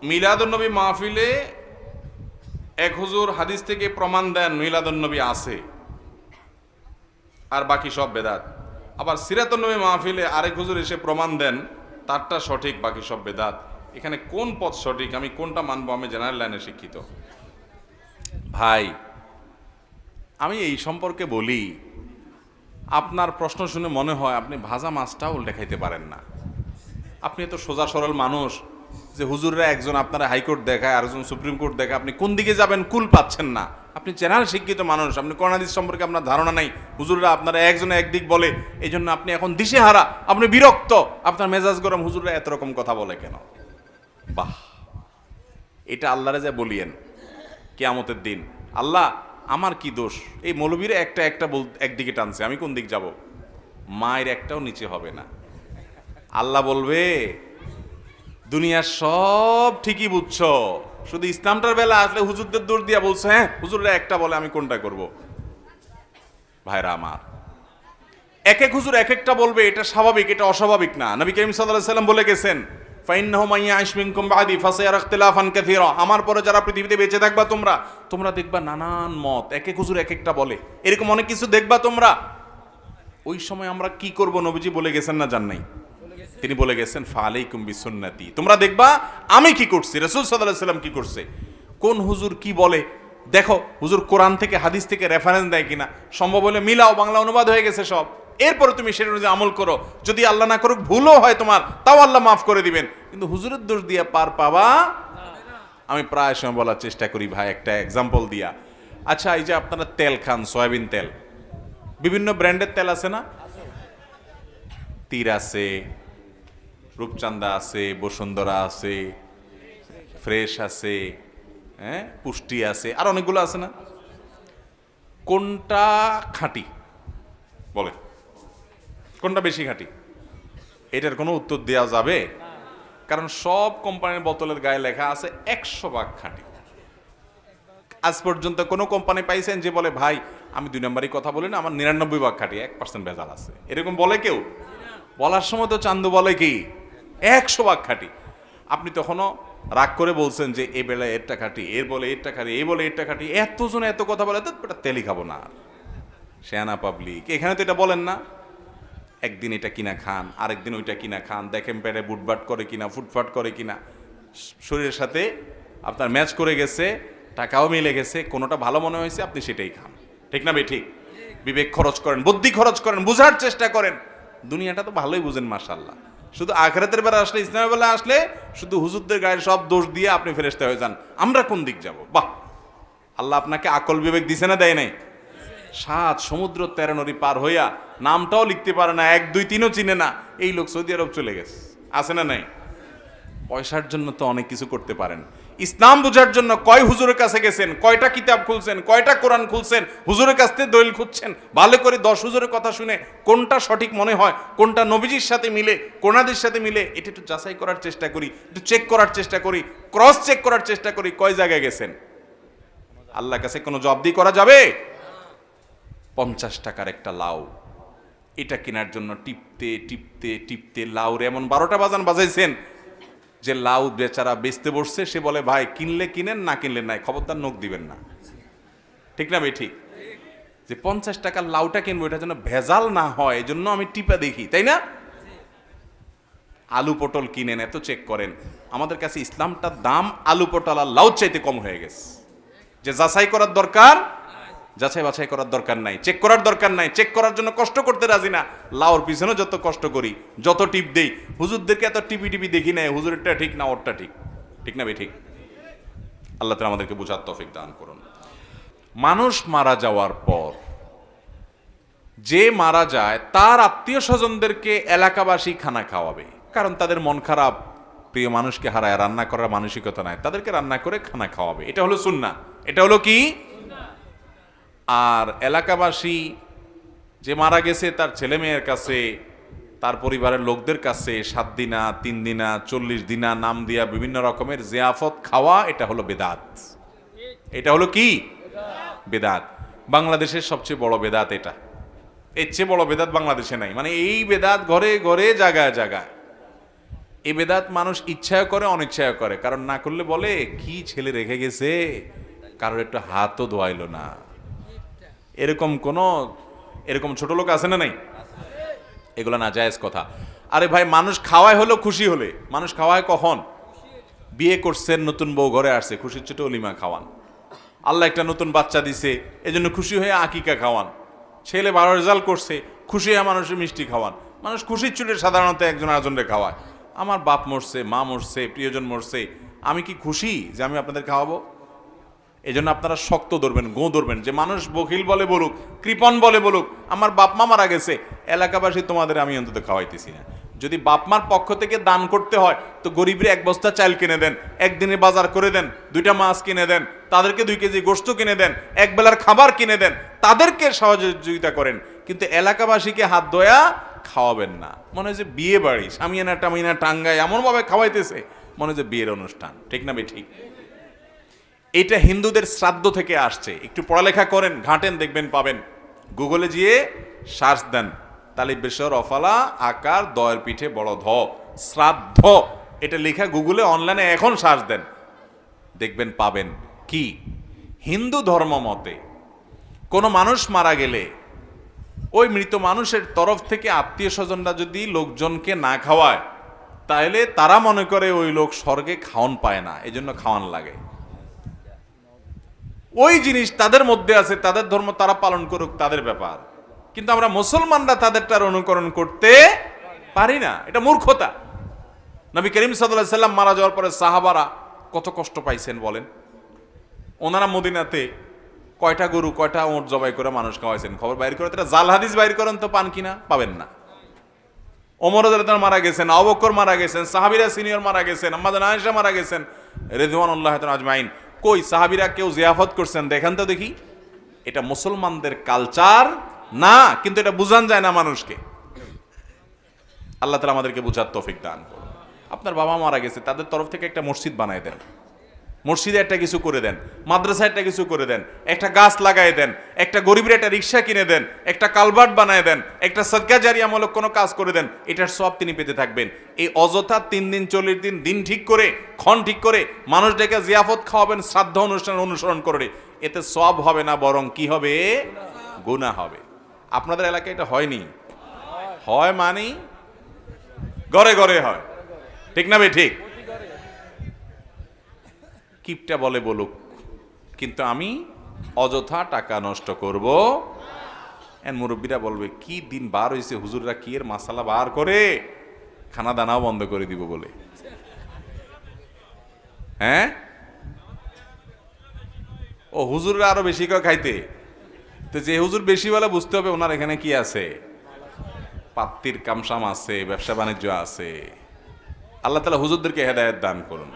মিলাদুন্নবী মাহফিলে এক হুজুর হাদিস থেকে প্রমাণ দেন মিলাদুন্নবী আছে, আর বাকি সব বেদাত। আবার সিরাতুন্নবী মাহফিলে আরেক হুজুর এসে প্রমাণ দেন তারটা সঠিক, বাকি সব বেদাত। এখানে কোন পথ সঠিক, আমি কোনটা মানবো? আমি জেনারেল লাইনে শিক্ষিত ভাই, আমি এই সম্পর্কে বলি, আপনার প্রশ্ন শুনে মনে হয় আপনি ভাজা মাছটাও উল্টে খাইতে পারেন না। আপনি এত সোজা সরল মানুষ যে হুজুররা একজন আপনারা হাইকোর্ট দেখায়, আরেকজন সুপ্রিম কোর্ট দেখায়, আপনি কোন দিকে যাবেন কুল পাচ্ছেন না। আপনি জেনারেল শিক্ষিত মানুষ, আপনি কোরআন হাদিস সম্পর্কে আপনার ধারণা নাই। হুজুররা আপনারা একজনে একদিক বলে, এই জন্য আপনি এখন দিশেহারা, আপনি বিরক্ত, আপনার মেজাজ গরম, হুজুররা এত রকম কথা বলে কেন? বাহ, এটা আল্লাহরে যা বলিয়েন কিয়ামতের দিন, আল্লাহ আমার কি দোষ? এই মৌলবীরা একটা একদিকে টানছে, আমি কোন দিক যাব? মায়ের একটাও নিচে হবে না। আল্লাহ বলবে দুনিয়ার সব ঠিকই বুঝছো, শুধু ইসলামটার বেলা আসলে হুজুরদের দোষ দিয়া বলছো, হ্যাঁ হুজুররা একটা বলে আমি কোনটা করব? ভাইরা আমার, এক এক হুজুর এক একটা বলবে, এটা স্বাভাবিক, এটা অস্বাভাবিক না। নবী করিম সাল্লাল্লাহু আলাইহি ওয়াসাল্লাম বলে গেছেন, ফাইন্নাহু মান ইয়াইশ মিনকুম বাদি ফাসায়ারা ইখতিলাফান কাসীরা, আমার পরে যারা পৃথিবীতে বেঁচে থাকবা তোমরা দেখবা নানান মত, এক এক হুজুর এক একটা বলে, এরকম অনেক কিছু দেখবা তোমরা। ওই সময় আমরা কি করব? নবীজি বলে গেছেন না, জান নাই? তিনি বলে গেছেন ফালাইকুম বিসুন্নতি, তোমরা দেখবা আমি কি করছি, রাসূল সাল্লাল্লাহু আলাইহি ওয়াসাল্লাম কি করছে। কোন হুজুর কি বলে দেখো, হুজুর কোরআন থেকে হাদিস থেকে রেফারেন্স দেয় কিনা, সম্ভব হলে মিলাও, বাংলা অনুবাদ হয়ে গেছে সব, এরপরে তুমি সেটা অনুযায়ী আমল করো। যদি আল্লাহ না করুক ভুলও হয় তোমার, তাও আল্লাহ মাফ করে দিবেন, কিন্তু হুজুরের দোষ দিয়া পার পাবা। আমি প্রায় সময় বলার চেষ্টা করি ভাই, একটা এক্সাম্পল দিয়া। আচ্ছা, এই যে আপনারা তেল খান, সয়াবিন তেল, বিভিন্ন ব্র্যান্ডের তেল আছে না? তীর আছে, রূপচান্দা আছে, বসুন্ধরা আছে, ফ্রেশ আছে, হ্যাঁ পুষ্টি আছে, আর অনেকগুলো আছে না? কোনটা খাঁটি বলে? কোনটা বেশি খাঁটি? এটার কোনো উত্তর দেওয়া যাবে? কারণ সব কোম্পানির বোতলের গায়ে লেখা আছে 100% খাঁটি। আজ পর্যন্ত কোনো কোম্পানি পাইছেন যে বলে ভাই আমি 2 নম্বরই কথা বলি না, আমার 99% খাঁটি, 1% ভেজাল আছে? এরকম বলে কেউ? বলার সময় তো চান্দু বলে কি 100% খাঁটি। আপনি তখনও রাগ করে বলছেন যে এই বেলায় এরটা খাঁটি, এর বলে এরটা খাঁটি, এই বলে এরটা খাঁটি, এতজন এত কথা বলে, তো এটা তেলই খাবো না। শেয়ানা পাবলিক, এখানে তো এটা বলেন না। একদিন এটা কিনা খান, আরেকদিন ওইটা কিনা খান, দেখেন পেটে বুটবাট করে কিনা, ফুটফাট করে কিনা, শরীরের সাথে আপনার ম্যাচ করে গেছে, টাকাও মিলে গেছে, কোনোটা ভালো মনে হয়েছে আপনি সেটাই খান। ঠিক না ঠিক? বিবেক খরচ করেন, বুদ্ধি খরচ করেন, বোঝার চেষ্টা করেন। দুনিয়াটা তো ভালোই বুঝেন মাশাআল্লাহ। শুধু আখিরাতের বেলা আসলে, ইসলামের বেলা আসলে শুধু হুজুরদের গায়ের সব দোষ দিয়ে আপনি ফেরেশতা হয়ে যান। আমরা কোন দিক যাব? বাহ, আল্লাহ আপনাকে আকল বিবেক দিছে না, দেয় নাই? 7 সমুদ্র 13 নদী পার হইয়া নামটাও লিখতে পারে না, 1 2 3ও চিনে না, এই লোক সৌদি আরব চলে গেছে, আছে না নাই? পয়সার জন্য তো অনেক কিছু করতে পারেন। ইসলাম বোঝার জন্য কয় হুজুরের কাছে গেছেন, কয়টা কিতাব খুলছেন, কয়টা কোরআন খুলছেন, হুজুরের কাছ থেকে দলিল খুঁজছেন, ভালো করে 10 হুজুরের কথা শুনে কোনটা সঠিক মনে হয়, কোনটা নবীজির সাথে মিলে, কোরআনের সাথে মিলে, এটা একটু যাচাই করার চেষ্টা করি, একটু চেক করার চেষ্টা করি, ক্রস চেক করার চেষ্টা করি, কয় জায়গায় গেছেন। আল্লাহর কাছে কোনো জবাবদিহি করা যাবে? 50 টাকার একটা লাউ, এটা কেনার জন্য টিপতে টিপতে টিপতে লাউরে এমন 12টা বাজান বাজাইছেন যে লাউ বেচারা বেচতে বসছে, সে বলে ভাই কিনলে কিনেন, না কিনলে নাই, খবরদার নখ দিবেন না। ঠিক না ভাই? ঠিক। যে 50 টাকার লাউটা কিনবো, এটা যেন ভেজাল না হয়, এই জন্য আমি টিপা দেখি, তাই না? আলু পটল কিনেন, এত চেক করেন। আমাদের কাছে ইসলামটার দাম আলু পটল আর লাউ চাইতে কম হয়ে গেছে। যে যাচাই করার দরকার, যাচাই বাছাই করার দরকার নাই, চেক করার দরকার নাই, চেক করার জন্য কষ্ট করতে রাজি না। লাউর পিছনে যত কষ্ট করি, যত টিপ দেই, হুজুরদেরকে এত টিপি টিপি দেখি না, হুজুরেরটা ঠিক না ওরটা ঠিক। ঠিক না ভাই? ঠিক। আল্লাহ তাআলা আমাদেরকে বোঝার তৌফিক দান করুন। মানুষ মারা যাওয়ার পর, যে মারা যায় তার আত্মীয় স্বজনদেরকে এলাকাবাসী খানা খাওয়াবে, কারণ তাদের মন খারাপ, প্রিয় মানুষকে হারায়, রান্না করার মানসিকতা নাই, তাদেরকে রান্না করে খানা খাওয়াবে। এটা হলো সুন্নাহ। এটা হলো কি? আর এলাকাবাসী যে মারা গেছে তার ছেলে মেয়ের কাছে, তার পরিবারের লোকদের কাছে 7 দিনা, 3 দিনা, 40 দিনা নাম দিয়া বিভিন্ন রকমের জিয়াফত খাওয়া, এটা হলো বেদাত। এটা হলো কি? বেদাত। বাংলাদেশের সবচেয়ে বড় বেদাত এটা। এর চেয়ে বড় বেদাত বাংলাদেশে নাই। মানে এই বেদাত ঘরে ঘরে, জায়গায় জায়গায়। এই বেদাত মানুষ ইচ্ছায় করে অনিচ্ছায় করে, কারণ না করলে বলে কি ছেলে রেখে গেছে, কারোর একটু হাতও ধোয়াইলো না। এরকম ছোট লোক আছে না নাই? এগুলো না জায়েজ কথা। আরে ভাই, মানুষ খাওয়ায় হলো খুশি হলে। মানুষ খাওয়ায় কখন? বিয়ে করছেন, নতুন বউ ঘরে আসছে, খুশির ছোট অলিমা খাওয়ান। আল্লাহ একটা নতুন বাচ্চা দিছে, এজন্য খুশি হয়ে আকিকা খাওয়ান। ছেলে ভালো রেজাল্ট করছে, খুশি হয়ে মানুষের মিষ্টি খাওয়ান। মানুষ খুশির ছুটে সাধারণত একজন আরেকজনকে খাওয়ায়। আমার বাপ মরছে, মা মরছে, প্রিয়জন মরছে, আমি কি খুশি যে আমি আপনাদের খাওয়াবো? এই জন্য আপনারা শক্ত ধরবেন, গো ধরবেন, যে মানুষ বকিল বলে বলুক, কৃপণ বলে বলুক, আমার বাপ মা মারা গেছে, এলাকাবাসী তোমাদের আমি অন্তত খাওয়াইতেছি না। যদি বাপ মার পক্ষ থেকে দান করতে হয় তো গরিবের এক বস্তা চাল কিনে দেন, একদিনে বাজার করে দেন, 2টা মাছ কিনে দেন, তাদেরকে 2 কেজি গোশত কিনে দেন, এক বেলার খাবার কিনে দেন, তাদেরকে সহযোগিতা করেন। কিন্তু এলাকাবাসীকে হাত ধোয়া খাওয়াবেন না। মনে হয় যে বিয়ে বাড়ি, সামিয়ানা টামিয়ানা টাঙ্গায় এমনভাবে খাওয়াইতেছে মনে হয় যে বিয়ের অনুষ্ঠান। ঠিক না ভাই? ঠিক। এটা হিন্দুদের শ্রাদ্ধ থেকে আসছে। একটু পড়ালেখা করেন, ঘাটেন, দেখবেন পাবেন। গুগলে গিয়ে সার্চ দেন, তালিব বেশর অফালা আকার দয়ের পিঠে বড় ধ শ্রাদ্ধ, এটা লেখা গুগলে অনলাইনে এখন সার্চ দেন, দেখবেন পাবেন। কি হিন্দু ধর্ম মতে কোনো মানুষ মারা গেলে ওই মৃত মানুষের তরফ থেকে আত্মীয় স্বজনরা যদি লোকজনকে না খাওয়ায়, তাহলে তারা মনে করে ওই লোক স্বর্গে খাওয়ান পায় না, এজন্য খাওয়ান লাগে। ওই জিনিস তাদের মধ্যে আছে, তাদের ধর্ম তারা পালন করুক, তাদের ব্যাপার। কিন্তু আমরা মুসলমানরা তাদেরটার অনুকরণ করতে পারি না, এটা মূর্খতা। নবী করিম সাল্লাল্লাহু আলাইহি সাল্লাম মারা যাওয়ার পরে সাহাবারা কত কষ্ট পাইছেন বলেন। ওনারা মদিনাতে কয়টা গরু, কয়টা ওট জবাই করে মানুষ খাওয়াইছেন, খবর বাইর করে, তারা জাল হাদিস বাইর করেন তো পান কিনা? পাবেন না। ওমর রাদিয়াল্লাহু মারা গেছেন, আবু বকর মারা গেছেন, সাহাবীরা সিনিয়র মারা গেছেন, আম্মা জান আয়েশা মারা গেছেন, রিদওয়ানুল্লাহি তাআলা আজমাইন। কই সাহাবীরা কেউ জিয়াফত করছেন? দেখেন তো দেখি। এটা মুসলমানদের কালচার না, কিন্তু এটা বুঝান যায় না মানুষকে। আল্লাহ তাআলা আমাদেরকে বুঝার তৌফিক দান করুন। আপনার বাবা মারা গেছে, তাদের তরফ থেকে একটা মসজিদ বানায় দেন, মসজিদে একটা কিছু করে দেন, মাদ্রাসায় একটা কিছু করে দেন, একটা গাছ লাগাই দেন, একটা গরিবের একটা রিক্সা কিনে দেন, একটা কালভার্ট বানায় দেন, একটা সদকা জারিয়ামূলক কোনো কাজ করে দেন, এটার সব তিনি পেতে থাকবেন। এই অযথা 3 দিন 40 দিন দিন ঠিক করে, ক্ষণ ঠিক করে মানুষ ডেকে জিয়াফত খাওয়াবেন শ্রাদ্ধ অনুষ্ঠান অনুসরণ করে, এতে সব হবে না, বরং কি হবে? গুনাহ হবে। আপনাদের এলাকায় এটা হয়নি? হয় মানে ঘরে ঘরে হয়। ঠিক না ভাই? ঠিক। কিপটা বলে বলুক, কিন্তু আমি অযথা টাকা নষ্ট করব। মুরব্বীরা বলবে কি দিন বার হয়েছে, হুজুররা কি এর মাসালা বার করে, খানা দানাও বন্ধ করে দিব বলে। হ্যাঁ, ও হুজুররা আরো বেশি করে খাইতে, তো যে হুজুর বেশি বলে বুঝতে হবে ওনার এখানে কি আছে, পাত্তির কামসাম আছে, ব্যবসা বাণিজ্য আছে। আল্লাহ তাআলা হুজুরদেরকে হেদায়েত দান করুন।